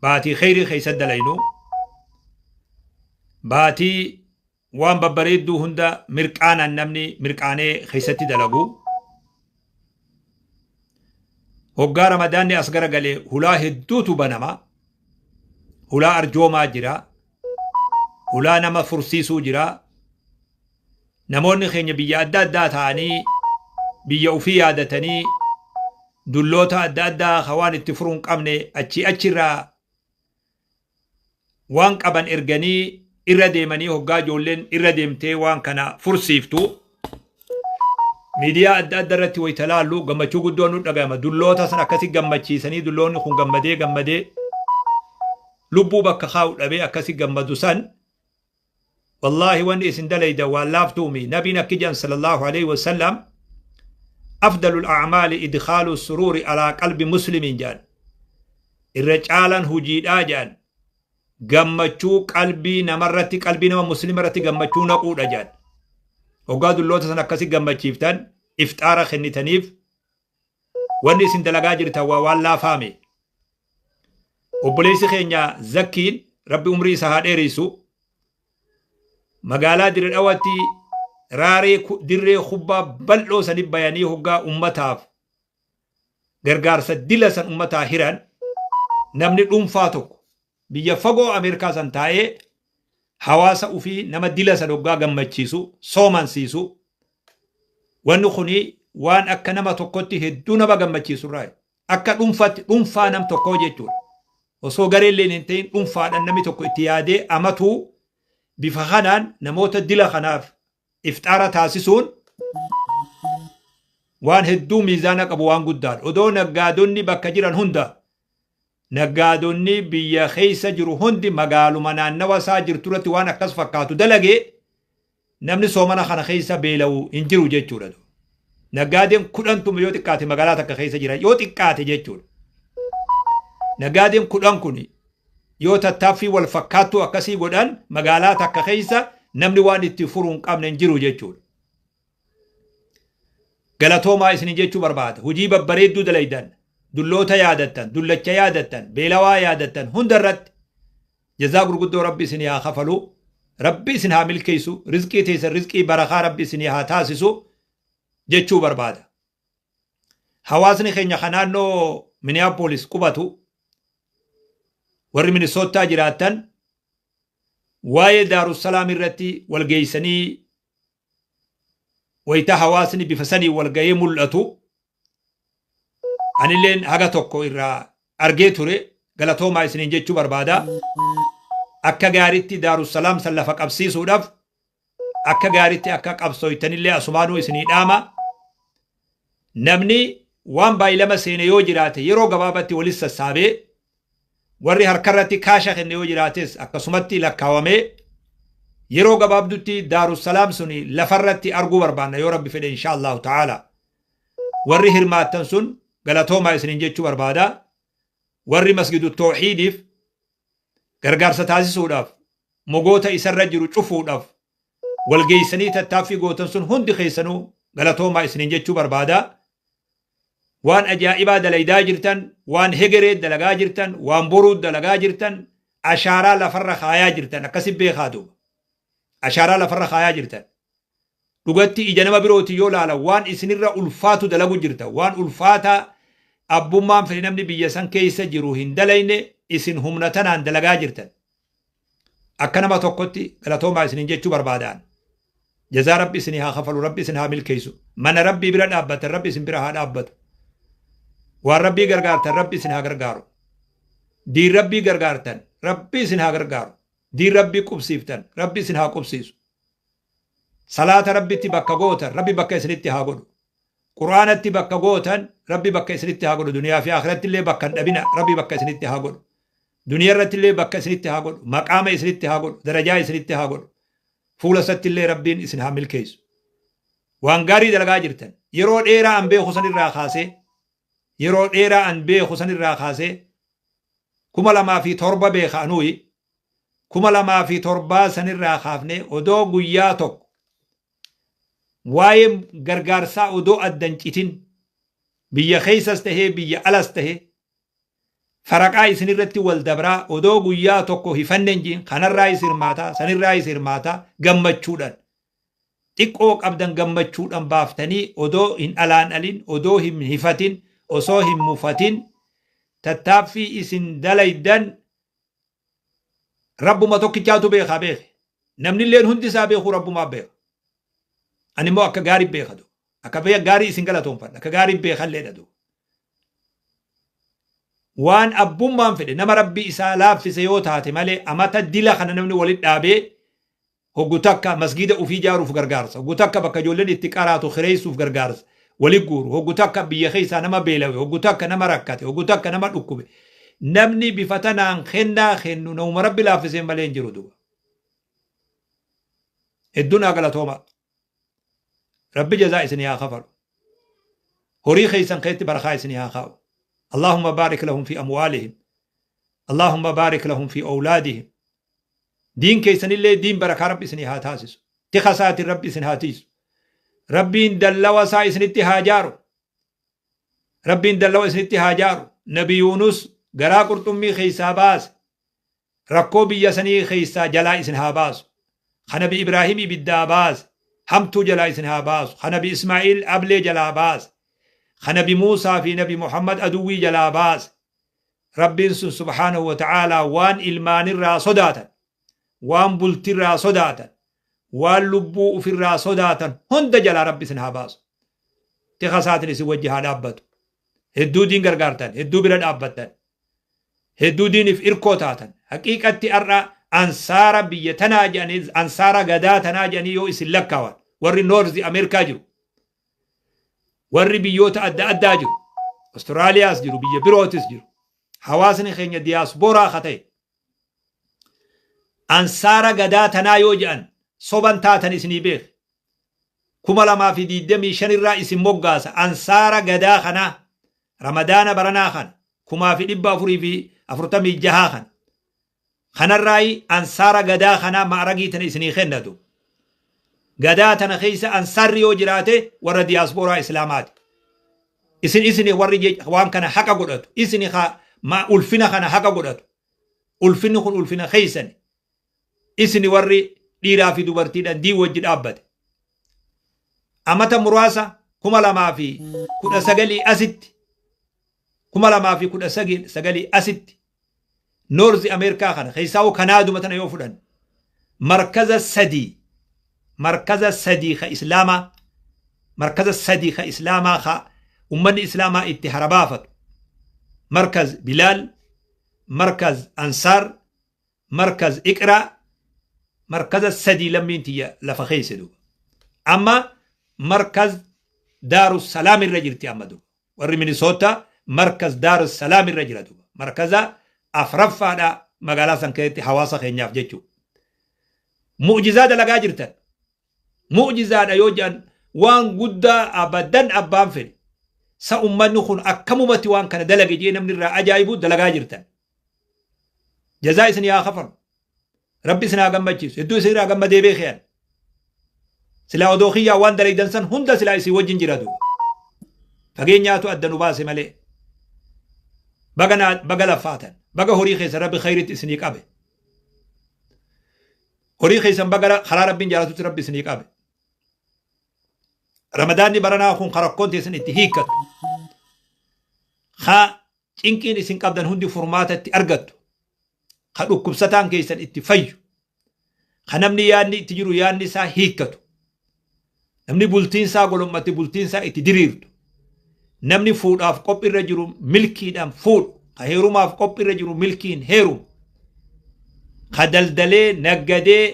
باتي خيري خيسد دلينو باتي وان ببريدو هندا مرقانا نمني مرقاني خيستي دلقو هوغا رمضان ني أسغر غلي هلا هدوتو بنما هلا أرجوما جرا هلا نما فرسيسو جرا نموني خيني بيا أدى أدى تاني بيا وفي يادتني دلوتا أدى أدى خوان التفرون قمني أچي را وان قبن إرغني irra deemanii hoggaa ijoolleen irra deemtee waan kana fursiiftu miidiyaa adda adda irratti wayita laallu gammachuu guddoon nu dhagahama dulloota san akkasi gammachiisanii dulloonni kun gammadee lubbuu bakka kaa'u dhabee akkasi gammadu san wallaahi wanni isin dalayda waan laaftuumi nabiin akki jedhan sallallahu alaihi wasallam afdalul a'maali idkhaalu suruuri alaa qalbi muslimin jedhan irra caalan hujiidhaa jedhan gammachuu qalbii namarratti qalbii nama muslimarratti gammachuu naquudha jedhan hoggaa dulloota san akkasi gammachiiftan ifxaara kennitaniif wanni isin dalagaa jirtan waan laafaame obboleessi keenya zakkiin rabbi umrii isaa haa dheerisu magaalaa dire dhawatti raaree dirree kubbaa bal'oo sanif bayanii hoggaa ummataaf gargaarsa dila san ummataa hiran namni dhuunfaa tokko biyya fagoo Ameerikaa san taa'ee hawaasa ufii nama dila san hoggaa gammachiisu soomansiisu wanni kuni waan akka nama tokkotti hedduu nama gammachiisu irraa akka dhuunfaa nam tokkoo jechuudha osoo gareelleen hin ta'in dhuunfaadhaan namni tokko itti yaadee amatuu bifa kanaan namoota dila kanaaf ifxaara taasisuun waan hedduu miizaana qabu waan guddaadha odoo naggaadonni bakka jiran hunda naggaadonni biyya keessa jiru hundi magaaluma naannawa isaa jirturratti waan akkas fakkaatu dalagee namni soomana kana keessa beela'u hin jiru jechuudha naggaadeen 10 yoo xiqqaate magaalaa takka keessa jira yoo xiqqaate jechuudha naggaadeen 10 kun yoo tattaaffii wal fakkaattu akkasii godhan magaalaa takka keessa namni waan itti furuu hin qabne hin jiru jechuudha galatoomaa isin jechuu barbaada hujii babbareedduu dalaydan dulloota yaadattan dullacha yaadattan beelawaa yaadattan hundarratti jazaa gurguddoo rabbi isin haa kafalu rabbi isin haa milkeessu rizqii teessan rizqii barakaa rabbi isin haa taasisu jechuu barbaada hawaasni keenya kanaannoo Minneapolis qubatu warri Minnesota jiraattan waa'ee Daarussalaam irratti walgeeysanii wayita hawaasni bifa sanii walgayee mul'atu anilleen haga tokko irraa argee ture galatoomaa isiniin jechuu barbaada akka gaaritti Daarussalaam san lafa qabsiisuudhaaf akka gaaritti akka qabsooytanillee asumaanuu isinii dhaama namni waan baay'ilama seene yoo jiraate yeroo gabaabatti walis sassaabee warri harkarratti kaasha kenne yoo jiraates akkasumatti lakkaawamee yeroo gabaabdutti Daarussalaam suni lafarratti arguu barbaanna yoo rabbi fedhe insha Allahu ta'ala warri hirmaattan sun galatoomaa isiniin jechuu barbaada warri masgidu tawxiidiif gargaarsa taasisuudhaaf mogoota isarra jiru cufuudhaaf walgeeysanii tattaaffii gootan sun hundi keessanuu galatoomaa isiniin jechuu barbaada waan ajaa'ibaa dalaydaa jirtan waan hegeree dalagaa jirtan waan boruu dalagaa jirtan ashaaraa lafarra kaayaa jirtan akkasi beekaa duuba ashaaraa lafarra kaayaa jirtan dhugatti ija nama birooti yoo laala waan isinirra ulfaatu dalagu jirta waan ulfaata abbummaan fedhe namni biyya san keessa jiru hin dalayne isin humna tanaan dalagaa jirtan akka nama tokkotti galatoomaa isiniin jechuu barbaadaan jazaa rabbi isinii haa kafalu rabbi isin haa milkeessu mana rabbii bira dhaabbatan rabbi isin bira haa dhaabbatu waan rabbii gargaartan rabbi isin haa gargaaru diin rabbii gargaartan rabbi isin haa gargaaru diin rabbii qubsiiftan rabbi isin haa qubsiisu salaata rabbitti bakka gootan rabbi bakka isinitti haa godhu quraanatti bakka gootan rabbi bakka isinitti haa godhu duniyaa fi akhiratti illee bakka hin dhabina rabbi bakka isinitti haa godhu duniyaa irratti illee bakka isinitti haa godhu maqaama isinitti haa godhu darajaa isinitti haa godhu fuula isatti illee rabbiin isin haa milkeessu waan gaarii dalagaa jirtan yeroo dheeraa an beeku san irraa kaasee yeroo dheeraa an beeku san irraa kaasee 2007 beeka anuyi 2007 san irraa kaafne odoo guyyaa tokko waa'ee gargaarsaa odoo addan citin biyya keessas tahee biyya alas tahee فرقا إسن الرتي والدبرا ودو قويا توكو هفننجين خان الرئيس إرماتا سن الرئيس إرماتا قمت شودان تقوك أبدان قمت شودان بافتني ودو إن ألان ألين ودو هم هفتين وصو هم مفتين تتابفي إسن دليدان رب ما توكي جاتو بيخا بيخ نمني اللين هندي سابيخو رب ما بيخ أني مو أكا غاري بيخا دو أكا بيخ غاري إسن غلطون فان أكا غاري بيخا اللين دو وان أبوم مان فدي نما ربي إسالاب في سيوتاتي مالي أماتا ديلا خانا نمني ولد دابي هو تكا مسجد وفي جارو في غرغارس هو تكا بكا جولن اتقاراتو خريسو في غرغارس ولي غور هو تكا بيخيسا نما بيلاوي هو تكا نما ركاتي هو تكا نما دكوبي نمني بفتنا خندا خنو نوم ربي لافزين مالين جرودو الدنيا غلطوما ربي جزاء سنيا خفر هوري خيسان خيتي برخاي سنيا خاو اللهم بارك لهم في أموالهم اللهم بارك لهم في أولادهم دين كيسن اللي دين بركة ربي سنها تاسس تخسات ربي سنها تيس ربي دلوا سايس نتهاجارو ربي دلوا سنتهاجارو نبي يونس غرا قرطمي خيسا باس ركو بيسني خيسا جلا سنها باس خنبي إبراهيم بدا باس حمتو جلا سنها باس خنبي إسماعيل أبلي جلا باس خنبي موسى في نبي محمد أدوي جلا باس ربي سبحانه وتعالى وان إلمان الرا صداتا وان بلت الرا صداتا وان لبو في الرا صداتا هند جلا ربي سنها باس تخسات نسي وجهها دابتو هدو دين غرغارتان هدو برد أبتان هدو دين في إركوتاتان حقيقة أرى أنصار بيتنا جاني أنصار غداتنا جاني يو إسن لكوان وري نورزي أمريكا جرو وري بيوتا أدى جرو أستراليا جرو بيا بروتس جرو حواسني خينيا دياسبورا خطي أنصار غداتنا يو جان صوبان تاتن إسني بيخ كما لما في دي دمي شن الرئيس موغاس أنصار غدا خنا رمضان برنا خن كما في دبا فري في أفرتمي جها خن خنا الرأي أنصار غدا خنا معرقي تن إسني خندو غدا تن خيس أنصار يو جراته ورا دياسبورا إسلامات إسني وري وان كان حقا قدرت إسني خا ما ألفنا خنا حقا قدرت ألفنا خن ألفنا خيسن إسني وري ديرا في دوبرتي دي وجد أبد أمتا مرواسة كما لما في كنا سجلي أسد كما لما في كنا سجلي أسد نورز أمريكا خان خيساو كنادو متنا يوفدان مركز السدي خا إسلاما مركز السدي خا إسلاما خا أمن إسلاما اتحربافت مركز بلال مركز أنصار مركز إقرأ مركز السدي لم ينتهي لفخيسدو أما مركز دار السلام الرجل تيامدو وري مينيسوتا مركز دار السلام الرجل دو مركز أفرفا دا مغالا سنكيتي حواسا خينياف جيتشو معجزات لغا جرتن معجزات يوجان وان قدا أبدان أبان فين سأمان نخون أكممتي وان كان دلغي جينا من الرا أجايبو دلغا جرتن جزائي سنيا خفر ربي سنا غمجيس يدو سيرا غم ديبي خيان سلا ودوخيا وان دلي دنسن هندا سلا يسي وجن جرادو فغينياتو أدنو باسي ملي بغا لفاتن بغا هوري خيس ربي خيرت سنيك أبي هوري خيسن بغا خلا ربي جارتو ربي سنيك أبي رمضان برنا خون خرقون تيسن اتهيكت خا چنكين اسن قبدن هندي فرماتت أرغتو خا دكبستان كيسن اتفيو خنمني ياني تجرو ياني سا هيكتو namni bultiinsaa golommatti bultiinsaa itti diriirtu namni fuudhaaf qophiirra jiru milkiidhaan fuudhu ka heerumaaf qophiirra jiru milkiin heerum ka daldalee naggadee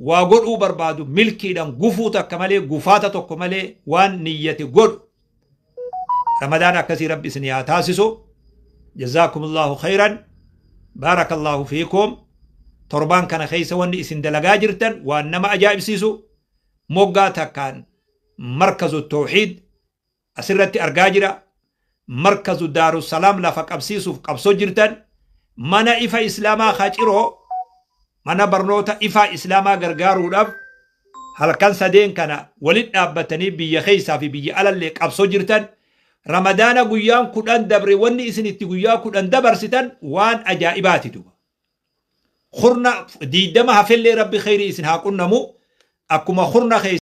waa godhuu barbaadu milkiidhaan gufuu takka malee gufaata tokko malee waan niyyate godhu ramadaan akkasii rabbi isin yaa taasisu jazaakumullahu khayran baarakallahu fiikum torbaan kana keessa wanni isin dalagaa jirtan waan nama ajaa'ibsiisu موغاتا كان مركز التوحيد أسرتي أرجاجرة مركز دار السلام لفق أبسيسو قبسو جرتن منا إفا إسلاما خاجره منا برنوتا إفا إسلاما غرغارو دف هل كان سدين كان ولد أبتني بي خيسا في بي على اللي قبسو جرتن ramadaana guyyaan kudhan dabre wanni isin itti guyyaa kudhan dabarsitan waan ajaa'ibaati duba khurna diidama hafellee rabbi khayri isin haa qunnamu akkuma khurna